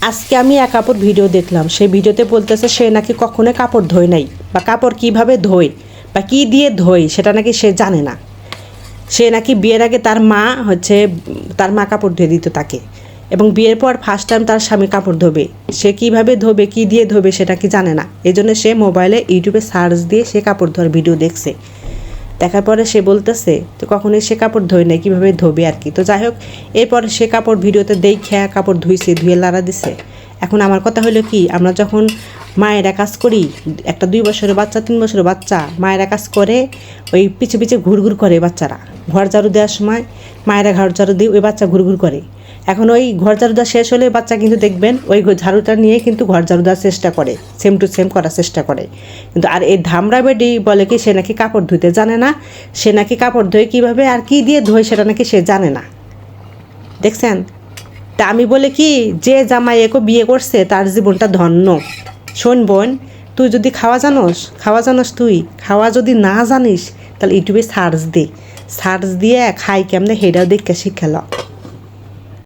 আজকে আমি এক আপুর ভিডিও দেখলাম, সেই ভিডিওতে বলতেছে সে নাকি কখনো কাপড় ধোয় নাই, বা কাপড় কিভাবে ধোয় বা কী দিয়ে ধোয় সেটা নাকি সে জানে না। সে নাকি বিয়ের আগে তার মা কাপড় ধুয়ে দিত তাকে, এবং বিয়ের পর ফার্স্ট টাইম তার স্বামী কাপড় ধোবে। সে কীভাবে ধোবে, কী দিয়ে ধোবে সেটা কি জানে না। এই জন্য সে মোবাইলে ইউটিউবে সার্চ দিয়ে সে কাপড় ধোয়ার ভিডিও দেখছে। দেখার পরে সে বলতেছে তো কখনোই সে কাপড় ধোয় নাই, কীভাবে ধোবে আর কি। তো যাই হোক, এরপর সে কাপড় ভিডিওতে দেখে কাপড় ধুয়ে লাড়া দিছে। এখন আমার কথা হলো কি, আমরা যখন মায়েরা কাজ করি, একটা 2 বছরের বাচ্চা 3 বছরের বাচ্চা মায়েরা কাজ করে, ওই পিছে পিছে ঘুরঘুর করে বাচ্চারা। ঘর ঝাড়ু দেওয়ার সময় মায়েরা ঘর ঝাড়ু দিয়ে ওই বাচ্চা ঘুরঘুর করে। এখন ওই ঘর ঝাড়ু দেওয়া শেষ হলে বাচ্চা কিন্তু দেখবেন ওই ঝাড়ুটা নিয়ে কিন্তু ঘর ঝাড়ু দেওয়ার চেষ্টা করে, সেম টু সেম করার চেষ্টা করে। কিন্তু আর এই ধামরা বেডি বলে কি সে নাকি কাপড় ধুতে জানে না, সে নাকি কাপড় ধোয় কীভাবে আর কী দিয়ে ধোয় সেটা নাকি সে জানে না। দেখছেন? তা আমি বলি কি, যে জামাই একে বিয়ে করছে তার জীবনটা ধন্য। শোন বোন, তুই যদি খাওয়া জানোস তুই খাওয়া যদি না জানিস তাহলে ইউটিউবে সার্চ দিয়ে খাই কেমনে হেডাও দেখে শিখাল।